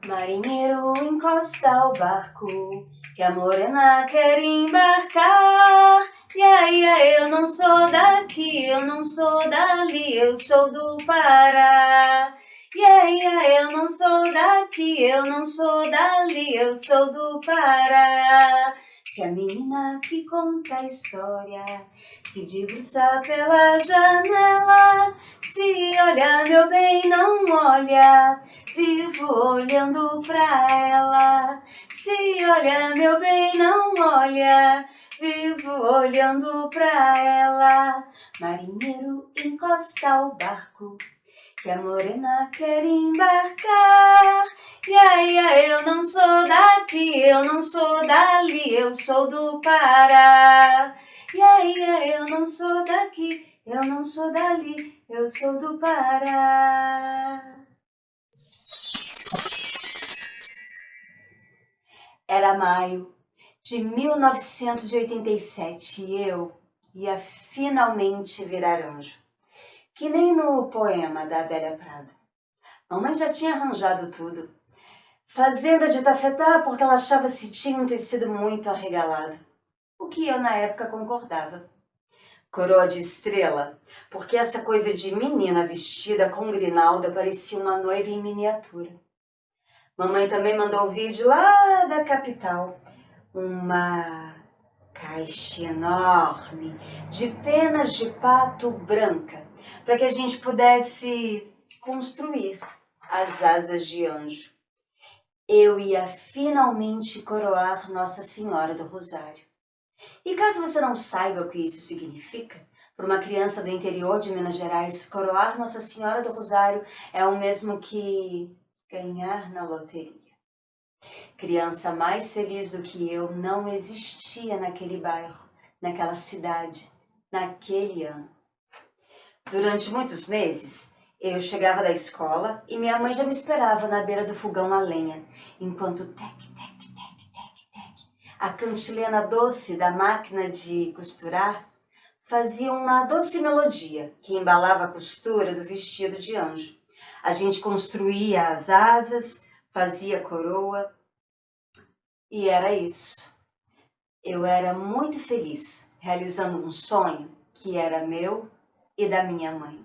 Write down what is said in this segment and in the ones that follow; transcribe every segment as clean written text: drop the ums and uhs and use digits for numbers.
Marinheiro, encosta o barco, que a morena quer embarcar. Eu não sou daqui, eu não sou dali, eu sou do Pará. Eu não sou daqui, eu não sou dali, eu sou do Pará. Se a menina que conta a história se debruça pela janela, se olha, meu bem, não olha, vivo olhando pra ela. Se olha, meu bem, não olha, vivo olhando pra ela. Marinheiro, encosta o barco, que a morena quer embarcar. Eu não sou daqui, eu não sou dali, eu sou do Pará. Eu não sou daqui, eu não sou dali, eu sou do Pará. Era maio de 1987 e eu ia finalmente virar anjo. Que nem no poema da Adélia Prado. Mamãe já tinha arranjado tudo. Fazenda de tafetá porque ela achava esse tinha um tecido muito arregalado. O que eu na época concordava. Coroa de estrela, porque essa coisa de menina vestida com grinalda parecia uma noiva em miniatura. Mamãe também mandou o vídeo lá da capital. Uma caixa enorme de penas de pato branca, para que a gente pudesse construir as asas de anjo. Eu ia finalmente coroar Nossa Senhora do Rosário. E caso você não saiba o que isso significa, para uma criança do interior de Minas Gerais, coroar Nossa Senhora do Rosário é o mesmo que ganhar na loteria. Criança mais feliz do que eu não existia naquele bairro, naquela cidade, naquele ano. Durante muitos meses, eu chegava da escola e minha mãe já me esperava na beira do fogão a lenha, enquanto a cantilena doce da máquina de costurar fazia uma doce melodia que embalava a costura do vestido de anjo. A gente construía as asas, fazia coroa e era isso. Eu era muito feliz realizando um sonho que era meu e da minha mãe.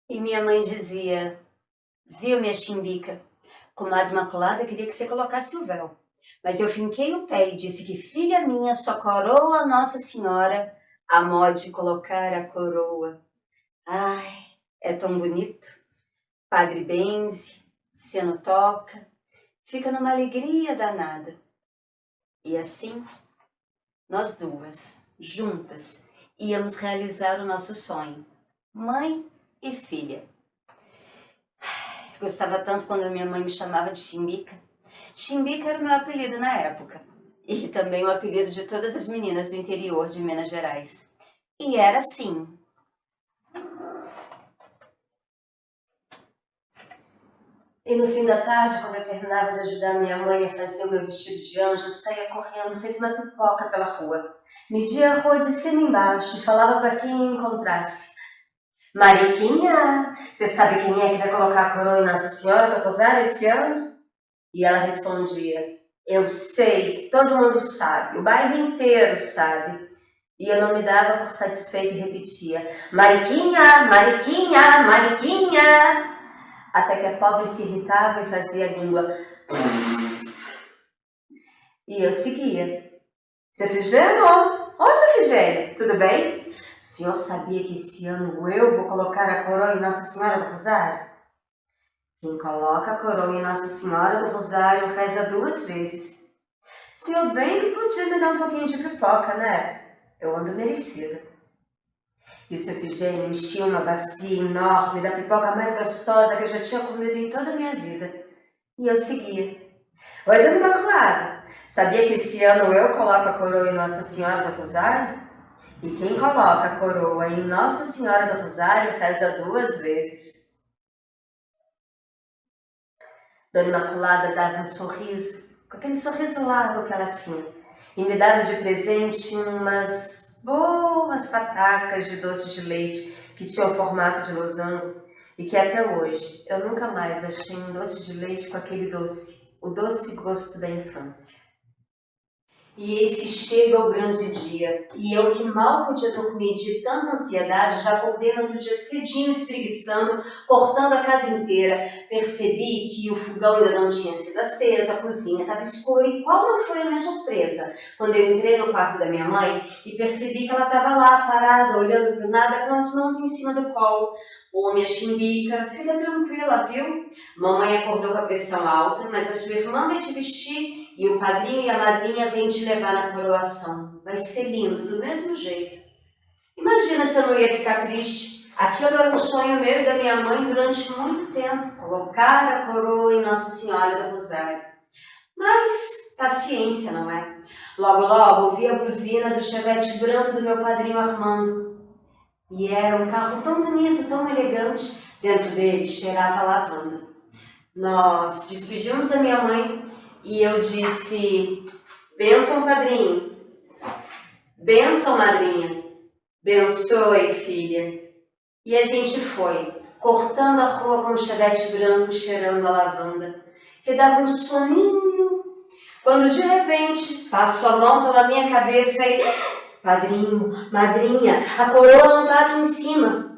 E minha mãe dizia: viu, minha chimbica, comadre Imaculada queria que você colocasse o véu, mas eu finquei o pé e disse que filha minha só coroa Nossa Senhora a mó de colocar a coroa. Ai, é tão bonito. Padre benze, sino toca, fica numa alegria danada. E assim, nós duas, juntas, íamos realizar o nosso sonho, mãe e filha. Gostava tanto quando minha mãe me chamava de Chimbica. Chimbica era o meu apelido na época. E também o apelido de todas as meninas do interior de Minas Gerais. E era assim. E no fim da tarde, quando eu terminava de ajudar minha mãe a fazer o meu vestido de anjo, eu saía correndo, feito uma pipoca pela rua. Media a rua de cima e embaixo e falava para quem encontrasse: Mariquinha, você sabe quem é que vai colocar a coroa em Nossa Senhora do Rosário esse ano? E ela respondia: eu sei, todo mundo sabe, o bairro inteiro sabe. E eu não me dava por satisfeita e repetia: Mariquinha, Mariquinha, Mariquinha. Até que a pobre se irritava e fazia a língua. E eu seguia. Seu Efigênio? Ô, seu Efigênio, tudo bem? O senhor sabia que esse ano eu vou colocar a coroa em Nossa Senhora do Rosário? Quem coloca a coroa em Nossa Senhora do Rosário reza 2 vezes. O senhor bem que podia me dar um pouquinho de pipoca, né? Eu ando merecida. E o seu Efigênio enchia uma bacia enorme da pipoca mais gostosa que eu já tinha comido em toda a minha vida. E eu seguia. Oi, dona Imaculada, sabia que esse ano eu coloco a coroa em Nossa Senhora do Rosário? E quem coloca a coroa em Nossa Senhora do Rosário reza 2 vezes. Dona Imaculada dava um sorriso, com aquele sorriso largo que ela tinha, e me dava de presente umas boas patacas de doce de leite que tinham formato de losango. e que até hoje eu nunca mais achei um doce de leite com aquele doce, o doce gosto da infância. E eis que chega o grande dia, e eu que mal podia dormir de tanta ansiedade, já acordei no outro dia cedinho, espreguiçando, cortando a casa inteira. Percebi que o fogão ainda não tinha sido aceso, a cozinha estava escura, e qual não foi a minha surpresa? Quando eu entrei no quarto da minha mãe e percebi que ela estava lá, parada, olhando para o nada, com as mãos em cima do colo. Ô, minha chimbica, fica tranquila, viu? Mamãe acordou com a pressão alta, mas a sua irmã vai te vestir e o padrinho e a madrinha vêm te levar na coroação. Vai ser lindo, do mesmo jeito. Imagina se eu não ia ficar triste. Aquilo era um sonho meu e da minha mãe durante muito tempo. Colocar a coroa em Nossa Senhora do Rosário. Mas, paciência, não é? Logo, logo, ouvi a buzina do chevette branco do meu padrinho Armando. E era um carro tão bonito, tão elegante. Dentro dele cheirava lavanda. Nós despedimos da minha mãe e eu disse: bênção, padrinho. Bênção, madrinha. Bençoe, filha. E a gente foi, cortando a rua com um chevette branco cheirando a lavanda, que dava um soninho. Quando de repente passo a mão pela minha cabeça e... padrinho, madrinha, a coroa não está aqui em cima.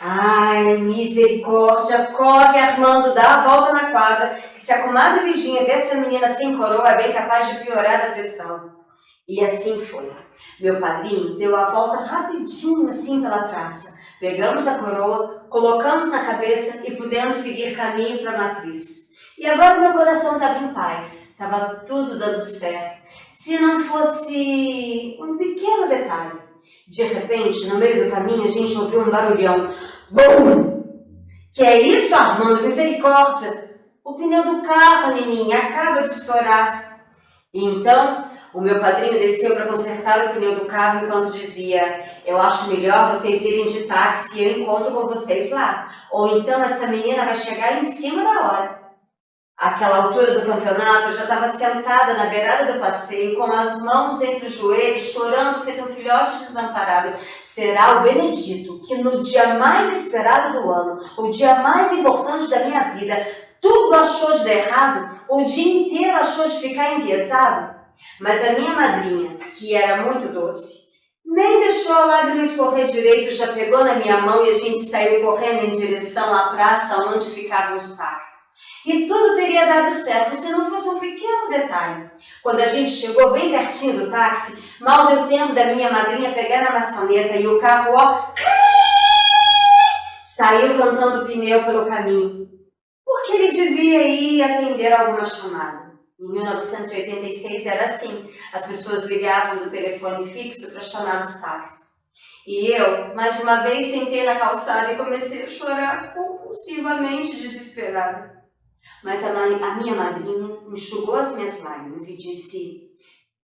Ai, misericórdia, corre, Armando, dá a volta na quadra, que se a comadre Virgínia ver essa menina sem coroa é bem capaz de piorar a pressão. E assim foi. Meu padrinho deu a volta rapidinho assim pela praça. Pegamos a coroa, colocamos na cabeça e pudemos seguir caminho para a matriz. E agora meu coração estava em paz, estava tudo dando certo. Se não fosse um pequeno detalhe. De repente, no meio do caminho, a gente ouviu um barulhão. Bum! Que é isso, Armando? Misericórdia! O pneu do carro, Nininha, acaba de estourar. E então, o meu padrinho desceu para consertar o pneu do carro enquanto dizia: eu acho melhor vocês irem de táxi e eu encontro com vocês lá. Ou então essa menina vai chegar em cima da hora. Àquela altura do campeonato, eu já estava sentada na beirada do passeio, com as mãos entre os joelhos, chorando feito um filhote desamparado. Será o Benedito que no dia mais esperado do ano, o dia mais importante da minha vida, tudo achou de dar errado? O dia inteiro achou de ficar enviesado? Mas a minha madrinha, que era muito doce, nem deixou a lágrima escorrer direito, já pegou na minha mão e a gente saiu correndo em direção à praça onde ficavam os táxis. E tudo teria dado certo se não fosse um pequeno detalhe. Quando a gente chegou bem pertinho do táxi, mal deu tempo da minha madrinha pegar na maçaneta e o carro, ó, saiu cantando pneu pelo caminho. Porque ele devia ir atender alguma chamada. Em 1986 era assim, as pessoas ligavam do telefone fixo para chamar os táxis. E eu, mais uma vez, sentei na calçada e comecei a chorar compulsivamente desesperada. Mas a minha madrinha enxugou as minhas lágrimas e disse: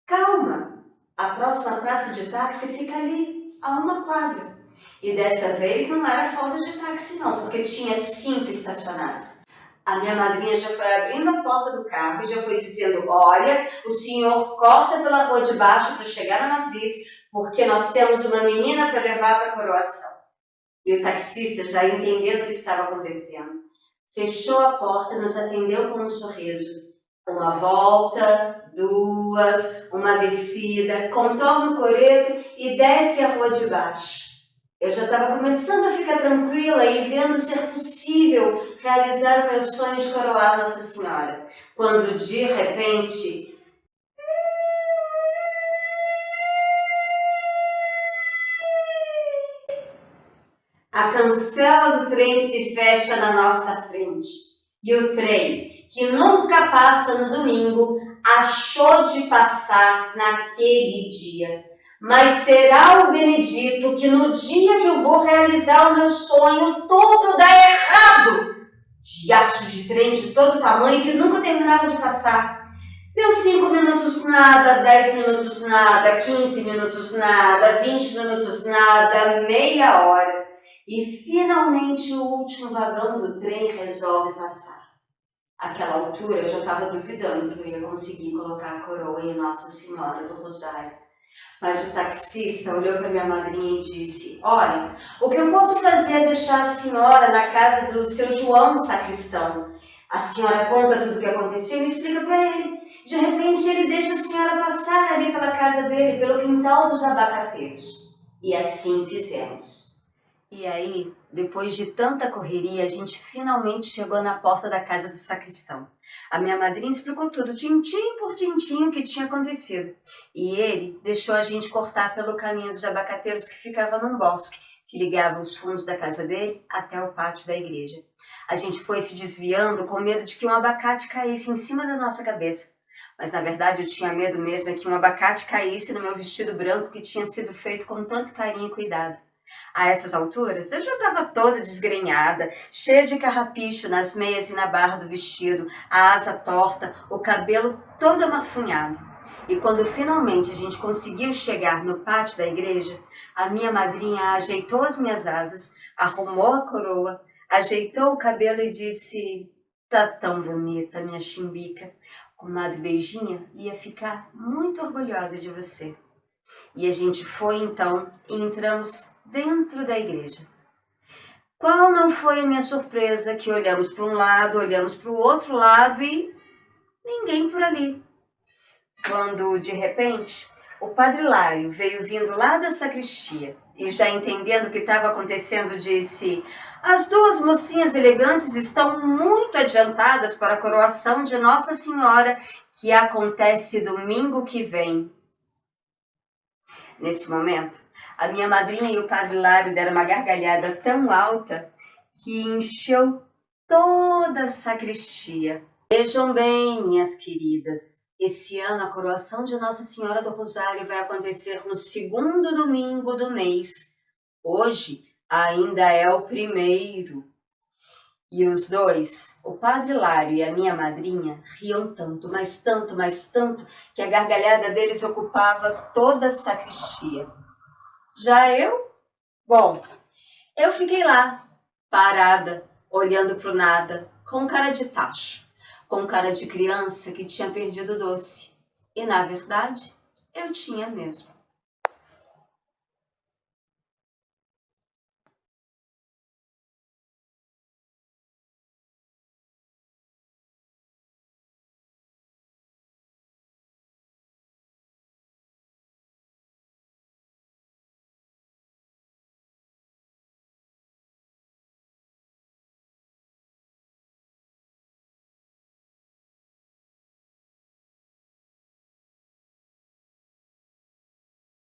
calma, a próxima praça de táxi fica ali, a uma quadra. E dessa vez não era falta de táxi não, porque tinha 5 estacionados. A minha madrinha já foi abrindo a porta do carro e já foi dizendo: olha, o senhor corta pela rua de baixo para chegar na matriz, porque nós temos uma menina para levar para a coroação. E o taxista, já entendendo o que estava acontecendo, fechou a porta e nos atendeu com um sorriso. Uma volta, 2, uma descida, contorna o coreto e desce a rua de baixo. Eu já estava começando a ficar tranquila e vendo ser possível realizar o meu sonho de coroar Nossa Senhora, quando de repente... a cancela do trem se fecha na nossa frente. E o trem, que nunca passa no domingo, achou de passar naquele dia. Mas será o Benedito que no dia que eu vou realizar o meu sonho, tudo dá errado. Diacho de trem de todo tamanho que nunca terminava de passar. Deu 5 minutos nada, 10 minutos nada, 15 minutos nada, 20 minutos nada, meia hora. E finalmente o último vagão do trem resolve passar. Àquela altura eu já estava duvidando que eu ia conseguir colocar a coroa em Nossa Senhora do Rosário. Mas o taxista olhou para minha madrinha e disse: olha, o que eu posso fazer é deixar a senhora na casa do seu João, sacristão. A senhora conta tudo o que aconteceu e explica para ele. De repente ele deixa a senhora passar ali pela casa dele, pelo quintal dos abacateiros. E assim fizemos. E aí, depois de tanta correria, a gente finalmente chegou na porta da casa do sacristão. A minha madrinha explicou tudo, tintim por tintim, o que tinha acontecido. E ele deixou a gente cortar pelo caminho dos abacateiros que ficava num bosque, que ligava os fundos da casa dele até o pátio da igreja. A gente foi se desviando com medo de que um abacate caísse em cima da nossa cabeça. Mas na verdade eu tinha medo mesmo é que um abacate caísse no meu vestido branco que tinha sido feito com tanto carinho e cuidado. A essas alturas, eu já estava toda desgrenhada, cheia de carrapicho nas meias e na barra do vestido, a asa torta, o cabelo todo amarfunhado. E quando finalmente a gente conseguiu chegar no pátio da igreja, a minha madrinha ajeitou as minhas asas, arrumou a coroa, ajeitou o cabelo e disse: tá tão bonita, minha chimbica. Comadre Beijinha ia ficar muito orgulhosa de você. E a gente foi então e entramos dentro da igreja. Qual não foi a minha surpresa que olhamos para um lado, olhamos para o outro lado e ninguém por ali. Quando, de repente, o padre Lário veio vindo lá da sacristia e, já entendendo o que estava acontecendo, disse: as duas mocinhas elegantes estão muito adiantadas para a coroação de Nossa Senhora, que acontece domingo que vem. Nesse momento, a minha madrinha e o padre Lário deram uma gargalhada tão alta que encheu toda a sacristia. Vejam bem, minhas queridas, esse ano a coroação de Nossa Senhora do Rosário vai acontecer no segundo domingo do mês. Hoje ainda é o primeiro. E os dois, o padre Lário e a minha madrinha, riam tanto, mas tanto, mas tanto, que a gargalhada deles ocupava toda a sacristia. Já bom, eu fiquei lá, parada, olhando para o nada, com cara de tacho, com cara de criança que tinha perdido o doce. E, na verdade, eu tinha mesmo.